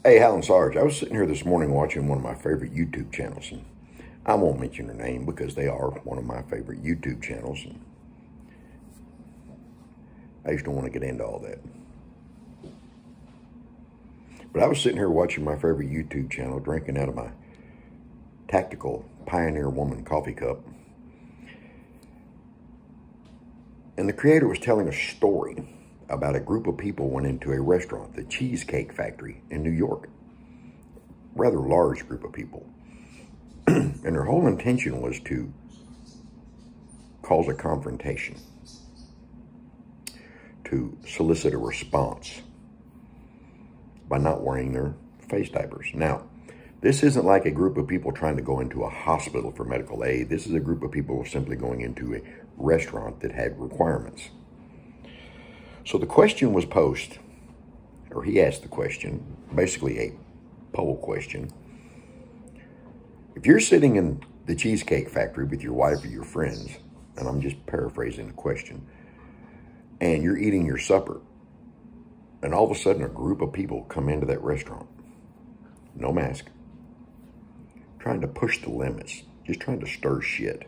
Hey, Hal and Sarge, I was sitting here this morning watching one of my favorite YouTube channels, and I won't mention their name because they are one of my favorite YouTube channels, and I just don't want to get into all that. But I was sitting here watching my favorite YouTube channel, drinking out of my tactical Pioneer Woman coffee cup, and the creator was telling a story about a group of people went into a restaurant, the Cheesecake Factory in New York. Rather large group of people. And their whole intention was to cause a confrontation, to solicit a response by not wearing their face diapers. Now, this isn't like a group of people trying to go into a hospital for medical aid. This is a group of people simply going into a restaurant that had requirements. So the question was posed, or he asked the question, basically a poll question. If you're sitting in the Cheesecake Factory with your wife or your friends, and I'm just paraphrasing the question, and you're eating your supper, and all of a sudden a group of people come into that restaurant, no mask, trying to push the limits, just trying to stir shit.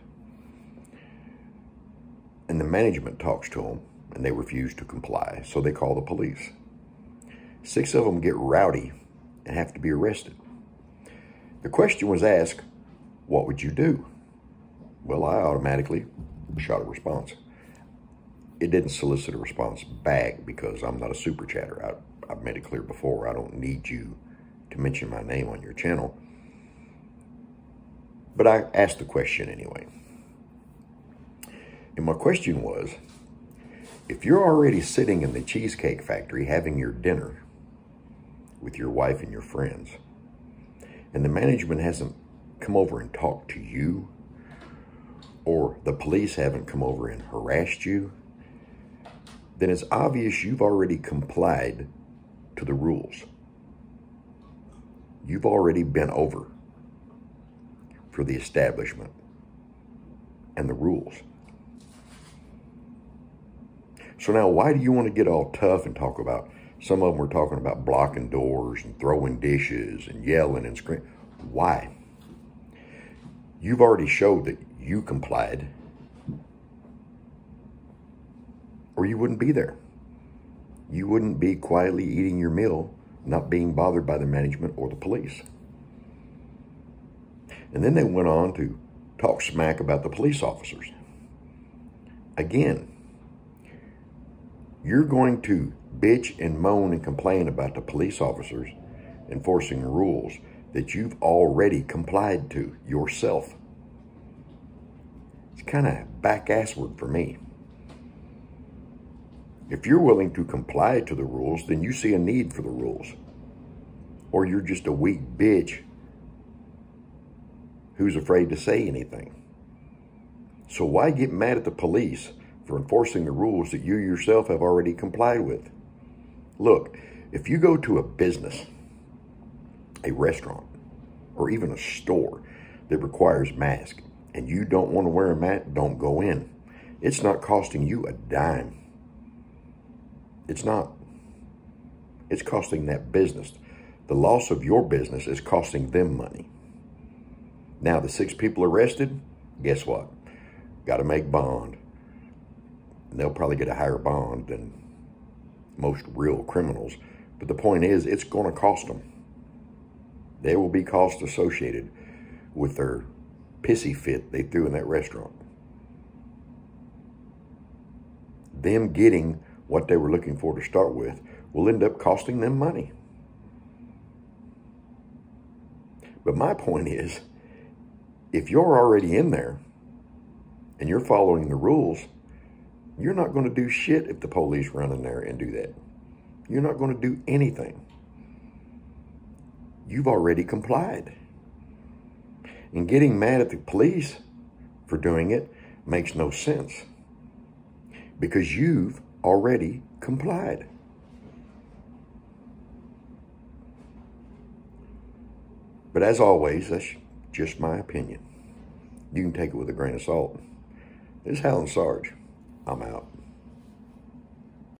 And the management talks to them, and they refuse to comply, so they call the police. 6 of them get rowdy and have to be arrested. The question was asked, what would you do? Well, I automatically shot a response. It didn't solicit a response back because I'm not a super chatter. I've made it clear before, I don't need you to mention my name on your channel. But I asked the question anyway. And my question was, if you're already sitting in the Cheesecake Factory having your dinner with your wife and your friends, and the management hasn't come over and talked to you, or the police haven't come over and harassed you, then it's obvious you've already complied to the rules. You've already been over for the establishment and the rules. So now, why do you want to get all tough and talk about, some of them were talking about blocking doors and throwing dishes and yelling and screaming. Why? You've already showed that you complied, or you wouldn't be there. You wouldn't be quietly eating your meal, not being bothered by the management or the police. And then they went on to talk smack about the police officers. Again, you're going to bitch and moan and complain about the police officers enforcing rules that you've already complied to yourself. It's kind of back-assward for me. If you're willing to comply to the rules, then you see a need for the rules. Or you're just a weak bitch who's afraid to say anything. So why get mad at the police for enforcing the rules that you yourself have already complied with? Look, if you go to a business, a restaurant, or even a store that requires masks, and you don't want to wear a mask, don't go in. It's not costing you a dime. It's not. It's costing that business. The loss of your business is costing them money. Now, the 6 people arrested, guess what? Got to make bond. And they'll probably get a higher bond than most real criminals. But the point is, it's going to cost them. There will be costs associated with their pissy fit they threw in that restaurant. Them getting what they were looking for to start with will end up costing them money. But my point is, if you're already in there and you're following the rules, you're not going to do shit if the police run in there and do that. You're not going to do anything. You've already complied. And getting mad at the police for doing it makes no sense, because you've already complied. But as always, that's just my opinion. You can take it with a grain of salt. This is Hal and Sarge. I'm out.